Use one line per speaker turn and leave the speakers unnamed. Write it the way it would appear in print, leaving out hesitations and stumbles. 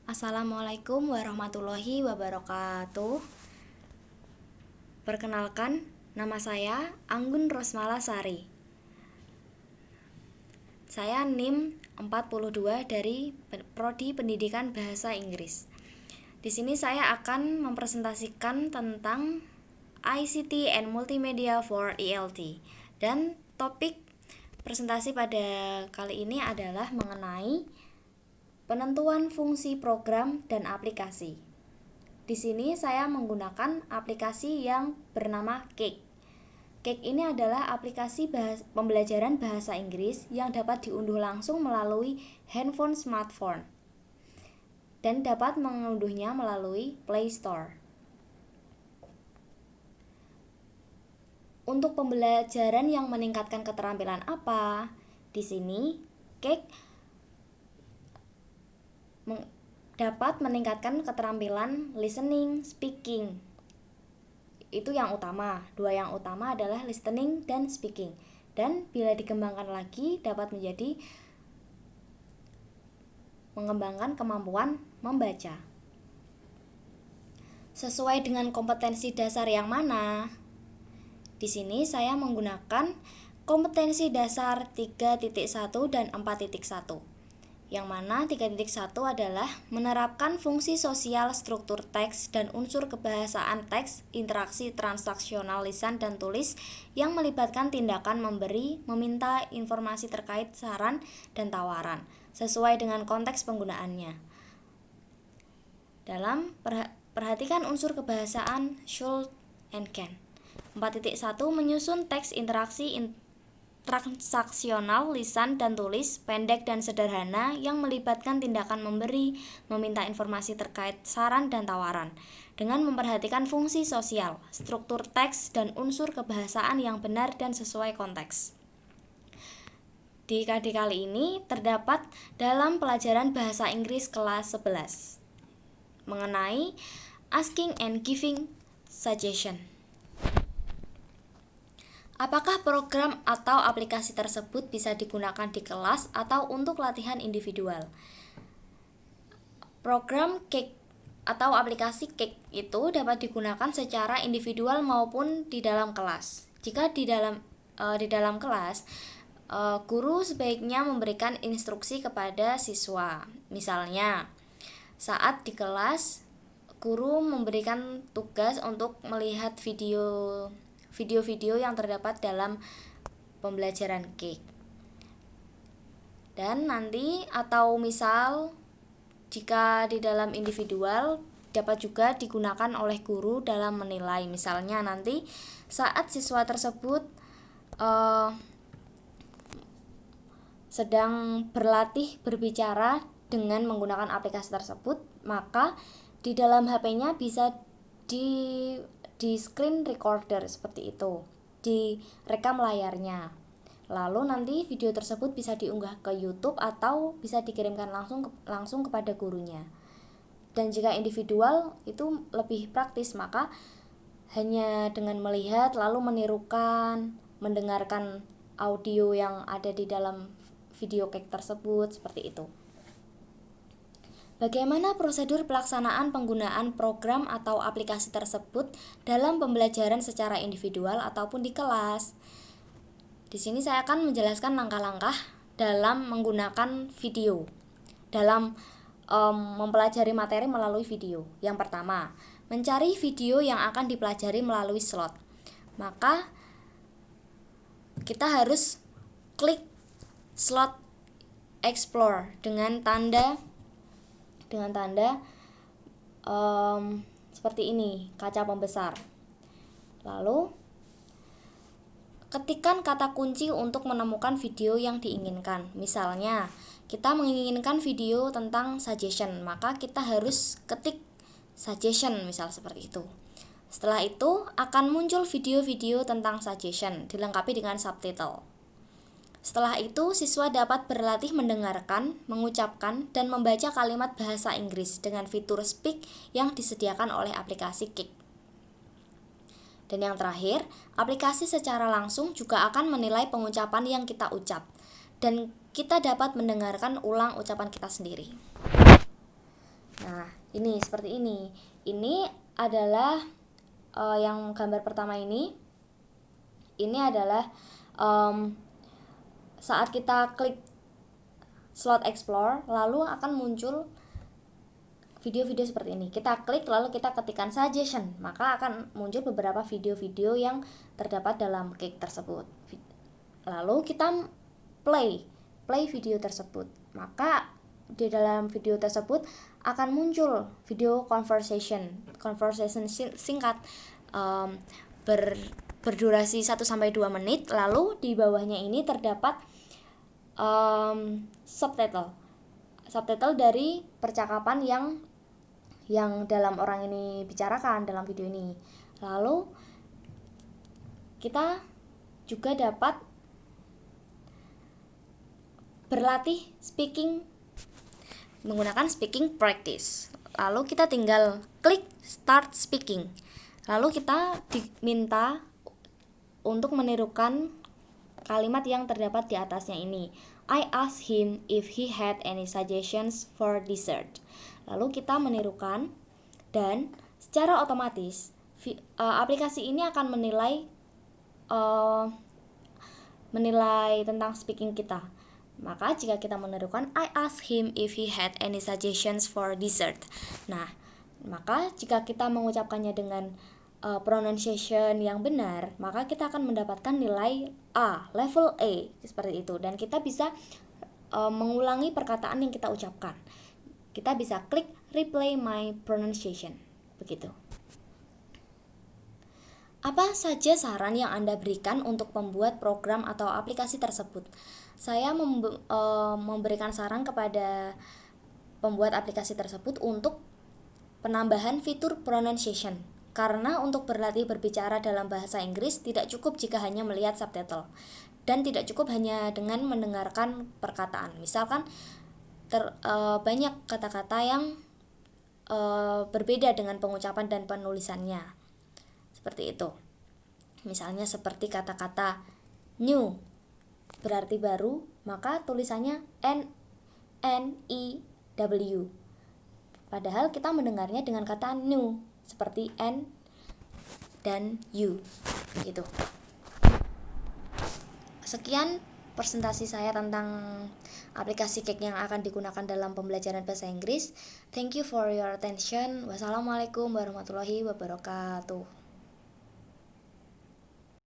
Assalamualaikum warahmatullahi wabarakatuh. Perkenalkan, nama saya Anggun Rosmala Sari. Saya NIM 42 dari Prodi Pendidikan Bahasa Inggris. Di sini saya akan mempresentasikan tentang ICT and Multimedia for ELT. Dan topik presentasi pada kali ini adalah mengenai penentuan fungsi program dan aplikasi. Di sini saya menggunakan aplikasi yang bernama Cake. Cake ini adalah aplikasi pembelajaran bahasa Inggris yang dapat diunduh langsung melalui handphone smartphone dan dapat mengunduhnya melalui Play Store. Untuk pembelajaran yang meningkatkan keterampilan apa? Di sini Cake dapat meningkatkan keterampilan listening, speaking. Itu yang utama. Dua yang utama adalah listening dan speaking. Dan bila dikembangkan lagi dapat menjadi mengembangkan kemampuan membaca. Sesuai dengan kompetensi dasar yang mana? Di sini saya menggunakan kompetensi dasar 3.1 dan 4.1. Yang mana 3.1 adalah menerapkan fungsi sosial struktur teks dan unsur kebahasaan teks, interaksi transaksional lisan dan tulis yang melibatkan tindakan memberi, meminta informasi terkait saran dan tawaran, sesuai dengan konteks penggunaannya. Dalam perhatikan unsur kebahasaan should and can. 4.1 menyusun teks interaksi transaksional lisan dan tulis pendek dan sederhana yang melibatkan tindakan memberi, meminta informasi terkait saran dan tawaran dengan memperhatikan fungsi sosial, struktur teks dan unsur kebahasaan yang benar dan sesuai konteks. Di KD kali ini terdapat dalam pelajaran bahasa Inggris kelas 11 mengenai asking and giving suggestion. Apakah program atau aplikasi tersebut bisa digunakan di kelas atau untuk latihan individual? Program Cake atau aplikasi Cake itu dapat digunakan secara individual maupun di dalam kelas. Jika di dalam kelas, guru sebaiknya memberikan instruksi kepada siswa. Misalnya, saat di kelas, guru memberikan tugas untuk melihat video-video yang terdapat dalam pembelajaran Cake. Dan nanti atau misal jika di dalam individual dapat juga digunakan oleh guru dalam menilai. Misalnya nanti saat siswa tersebut sedang berlatih berbicara dengan menggunakan aplikasi tersebut, maka di dalam HP-nya bisa di screen recorder seperti itu, direkam layarnya. Lalu nanti video tersebut bisa diunggah ke YouTube atau bisa dikirimkan langsung kepada gurunya. Dan jika individual itu lebih praktis, maka hanya dengan melihat lalu menirukan, mendengarkan audio yang ada di dalam video Cake tersebut seperti itu. Bagaimana prosedur pelaksanaan penggunaan program atau aplikasi tersebut dalam pembelajaran secara individual ataupun di kelas? Di sini saya akan menjelaskan langkah-langkah dalam menggunakan video, dalam mempelajari materi melalui video. Yang pertama, mencari video yang akan dipelajari melalui slot. Maka kita harus klik slot explore dengan tanda seperti ini, kaca pembesar. Lalu ketikkan kata kunci untuk menemukan video yang diinginkan. Misalnya kita menginginkan video tentang suggestion, maka kita harus ketik suggestion misal seperti itu. Setelah itu akan muncul video-video tentang suggestion dilengkapi dengan subtitle. Setelah itu, siswa dapat berlatih mendengarkan, mengucapkan, dan membaca kalimat bahasa Inggris dengan fitur Speak yang disediakan oleh aplikasi Cake. Dan yang terakhir, aplikasi secara langsung juga akan menilai pengucapan yang kita ucap, dan kita dapat mendengarkan ulang ucapan kita sendiri. Nah, ini seperti ini. Ini adalah yang gambar pertama ini. Ini adalah saat kita klik slot explore, lalu akan muncul video-video seperti ini. Kita klik lalu kita ketikkan suggestion, maka akan muncul beberapa video-video yang terdapat dalam cake tersebut. Lalu kita play video tersebut, maka di dalam video tersebut akan muncul video conversation singkat berdurasi 1-2 menit. Lalu di bawahnya ini terdapat subtitle dari percakapan yang dalam orang ini bicarakan dalam video ini. Lalu kita juga dapat berlatih speaking menggunakan speaking practice. Lalu kita tinggal klik start speaking. Lalu kita diminta untuk menirukan kalimat yang terdapat di atasnya ini. I asked him if he had any suggestions for dessert. Lalu kita menirukan, dan secara otomatis aplikasi ini akan menilai tentang speaking kita. Maka jika kita menirukan I asked him if he had any suggestions for dessert. Nah, maka jika kita mengucapkannya dengan pronunciation yang benar, maka kita akan mendapatkan nilai A, level A, seperti itu. Dan kita bisa mengulangi perkataan yang kita ucapkan. Kita bisa klik replay my pronunciation, begitu. Apa saja saran yang Anda berikan untuk membuat program atau aplikasi tersebut? Saya memberikan saran kepada pembuat aplikasi tersebut untuk penambahan fitur pronunciation. Karena untuk berlatih berbicara dalam bahasa Inggris tidak cukup jika hanya melihat subtitle, dan tidak cukup hanya dengan mendengarkan perkataan. Misalkan banyak kata-kata yang berbeda dengan pengucapan dan penulisannya, seperti itu. Misalnya seperti kata-kata new berarti baru, maka tulisannya new. Padahal kita mendengarnya dengan kata new, seperti N dan U, gitu. Sekian presentasi saya tentang aplikasi Cake yang akan digunakan dalam pembelajaran bahasa Inggris. Thank you for your attention. Wassalamualaikum warahmatullahi wabarakatuh.